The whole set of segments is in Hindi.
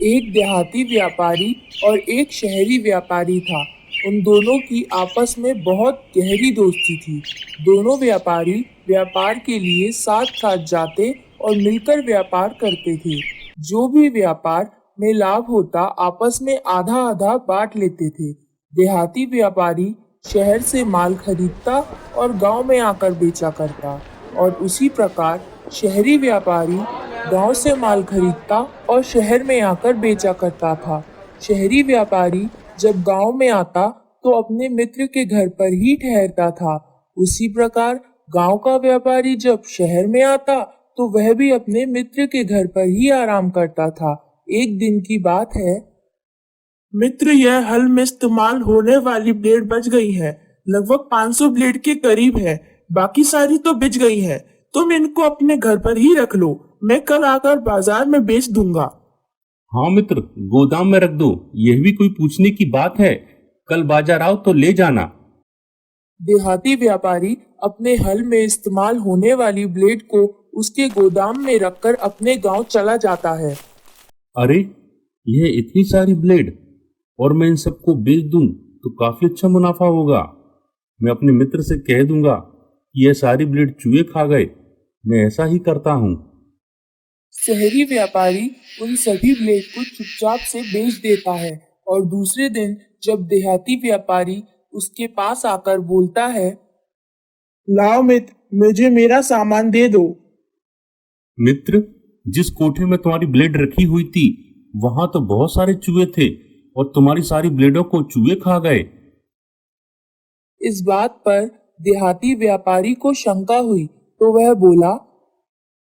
एक देहाती व्यापारी और एक शहरी व्यापारी था। उन दोनों की आपस में बहुत गहरी दोस्ती थी। दोनों व्यापारी व्यापार के लिए साथ साथ जाते और मिलकर व्यापार करते थे। जो भी व्यापार में लाभ होता आपस में आधा आधा बांट लेते थे। देहाती व्यापारी शहर से माल खरीदता और गांव में आकर बेचा करता, और उसी प्रकार शहरी व्यापारी गांव से माल खरीदता और शहर में आकर बेचा करता था। शहरी व्यापारी जब गांव में आता तो अपने मित्र के घर पर ही ठहरता था। उसी प्रकार गांव का व्यापारी जब शहर में आता तो वह भी अपने मित्र के घर पर ही आराम करता था। एक दिन की बात है। मित्र, यह हल में इस्तेमाल होने वाली ब्लेड बच गई है। लगभग 500 ब्लेड के करीब है। बाकी सारी तो बिच गई है। तुम इनको अपने घर पर ही रख लो। मैं कल आकर बाजार में बेच दूंगा। हाँ मित्र, गोदाम में रख दो। यह भी कोई पूछने की बात है? कल बाजार आओ तो ले जाना। देहाती व्यापारी अपने हल में इस्तेमाल होने वाली ब्लेड को उसके गोदाम में रखकर अपने गांव चला जाता है। अरे, यह इतनी सारी ब्लेड, और मैं इन सबको बेच दूं तो काफी अच्छा मुनाफा होगा। मैं अपने मित्र से कह दूंगा कि यह सारी ब्लेड चूहे खा गए। मैं ऐसा ही करता हूँ। शहरी व्यापारी उन सभी ब्लेड को चुपचाप से बेच देता है, और दूसरे दिन जब देहाती व्यापारी उसके पास आकर बोलता है, लाओ मित्र, मुझे मेरा सामान दे दो। मित्र, जिस कोठे में तुम्हारी ब्लेड रखी हुई थी वहां तो बहुत सारे चूहे थे और तुम्हारी सारी ब्लेडों को चूहे खा गए। इस बात पर देहाती व्यापारी को शंका हुई तो वह बोला,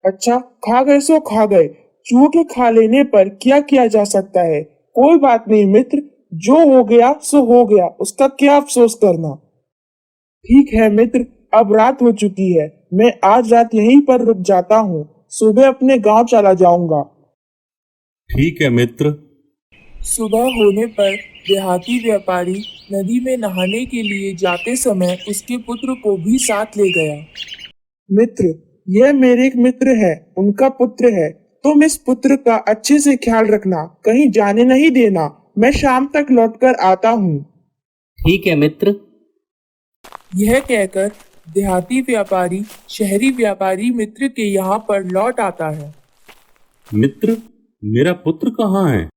अच्छा, खा गए सो खा गए। चूहे के खा लेने पर क्या किया जा सकता है। कोई बात नहीं मित्र, जो हो गया सो हो गया, उसका क्या अफसोस करना। ठीक है मित्र, अब रात हो चुकी है। मैं आज रात यहीं पर रुक जाता हूँ। सुबह अपने गांव चला जाऊंगा। ठीक है मित्र। सुबह होने पर देहाती व्यापारी नदी में नहाने के लिए जाते समय उसके पुत्र को भी साथ ले गया। मित्र, यह मेरे एक मित्र है, उनका पुत्र है। तुम इस पुत्र का अच्छे से ख्याल रखना, कहीं जाने नहीं देना। मैं शाम तक लौटकर आता हूँ। ठीक है मित्र। यह कहकर देहाती व्यापारी शहरी व्यापारी मित्र के यहाँ पर लौट आता है। मित्र, मेरा पुत्र कहाँ है?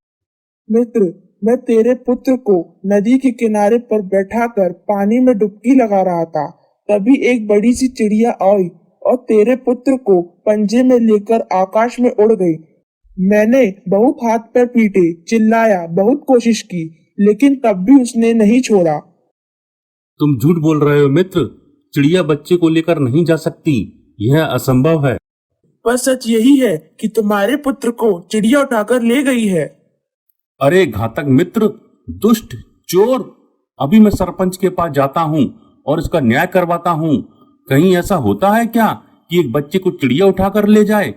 मित्र, मैं तेरे पुत्र को नदी के किनारे पर बैठाकर पानी में डुबकी लगा रहा था। तभी एक बड़ी सी चिड़िया आई और तेरे पुत्र को पंजे में लेकर आकाश में उड़ गई। मैंने बहुत हाथ पैर पीटे, चिल्लाया, बहुत कोशिश की, लेकिन तब भी उसने नहीं छोड़ा। तुम झूठ बोल रहे हो मित्र। चिड़िया बच्चे को लेकर नहीं जा सकती। यह असंभव है। पर सच यही है कि तुम्हारे पुत्र को चिड़िया उठाकर ले गई है। अरे घातक मित्र, दुष्ट, चोर! अभी मैं सरपंच के पास जाता हूँ और इसका न्याय करवाता हूँ। कहीं ऐसा होता है क्या कि एक बच्चे को चिड़िया उठाकर ले जाए?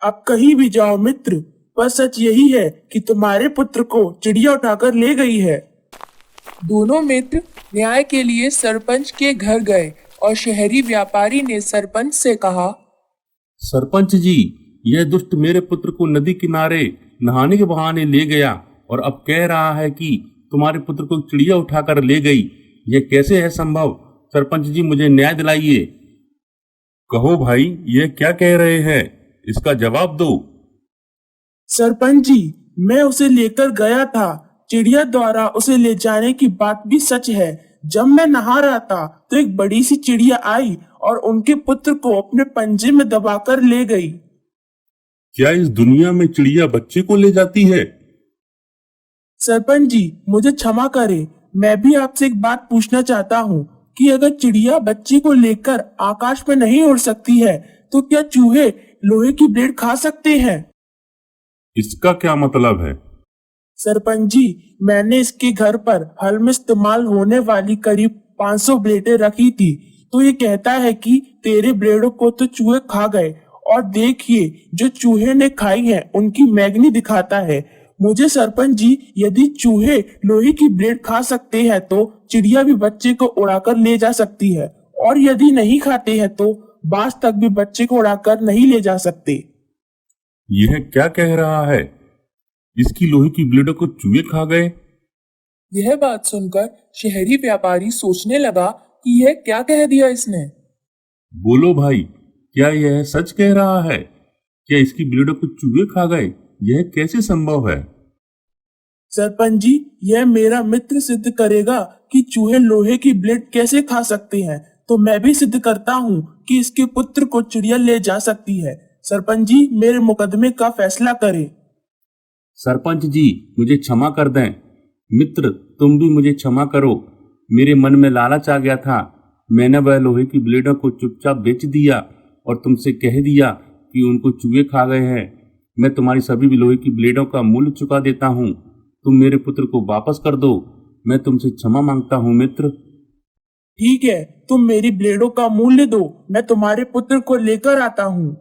अब कहीं भी जाओ मित्र, पर सच यही है कि तुम्हारे पुत्र को चिड़िया उठाकर ले गई है। दोनों मित्र न्याय के लिए सरपंच के घर गए और शहरी व्यापारी ने सरपंच से कहा, सरपंच जी, यह दुष्ट मेरे पुत्र को नदी किनारे नहाने के बहाने ले गया और अब कह रहा है कि तुम्हारे पुत्र को चिड़िया उठाकर ले गई। यह कैसे है संभव? सरपंच जी, मुझे न्याय दिलाइए। कहो भाई, यह क्या कह रहे हैं? इसका जवाब दो। सरपंच जी, मैं उसे लेकर गया था। चिड़िया द्वारा उसे ले जाने की बात भी सच है। जब मैं नहा रहा था तो एक बड़ी सी चिड़िया आई और उनके पुत्र को अपने पंजे में दबाकर ले गई। क्या इस दुनिया में चिड़िया बच्चे को ले जाती है? सरपंच जी, मुझे क्षमा करें। मैं भी आपसे एक बात पूछना चाहता हूँ कि अगर चिड़िया बच्चे को लेकर आकाश में नहीं उड़ सकती है तो क्या चूहे लोहे की ब्लेड खा सकते हैं? इसका क्या मतलब है? सरपंच जी, मैंने इसके घर पर हल में इस्तेमाल होने वाली करीब 500 ब्लेडें रखी थी, तो ये कहता है कि तेरे ब्लेडों को तो चूहे खा गए, और देखिए जो चूहे ने खाई है उनकी मैगनी दिखाता है। मुझे सरपंच जी, यदि चूहे लोहे की ब्लेड खा सकते हैं तो चिड़िया भी बच्चे को उड़ाकर ले जा सकती है, और यदि नहीं खाते हैं तो बाज तक भी बच्चे को उड़ाकर नहीं ले जा सकते। यह क्या कह रहा है? इसकी लोहे की ब्लेडों को चूहे खा गए। यह बात सुनकर शहरी व्यापारी सोचने लगा कि यह क्या कह दिया इसने। बोलो भाई, क्या यह सच कह रहा है? क्या इसकी ब्लेडों को चूहे खा गए? यह कैसे संभव है? सरपंच जी, यह मेरा मित्र सिद्ध करेगा कि चूहे लोहे की ब्लेड कैसे खा सकते हैं, तो मैं भी सिद्ध करता हूँ कि इसके पुत्र को चिड़िया ले जा सकती है। सरपंच जी, मेरे मुकदमे का फैसला करें। सरपंच जी, मुझे क्षमा कर दें। मित्र, तुम भी मुझे क्षमा करो। मेरे मन में लालच आ गया था। मैंने वह लोहे की ब्लेडों को चुपचाप बेच दिया और तुमसे कह दिया कि उनको चूहे खा गए हैं। मैं तुम्हारी सभी लोहे की ब्लेडों का मूल्य चुका देता हूँ। तुम मेरे पुत्र को वापस कर दो। मैं तुमसे क्षमा मांगता हूँ मित्र। ठीक है, तुम मेरी ब्लेडों का मूल्य दो, मैं तुम्हारे पुत्र को लेकर आता हूँ।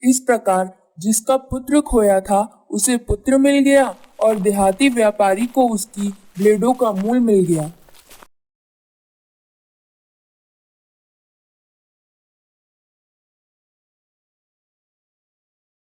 इस प्रकार जिसका पुत्र खोया था उसे पुत्र मिल गया और देहाती व्यापारी को उसकी ब्लेडों का मूल मिल गया।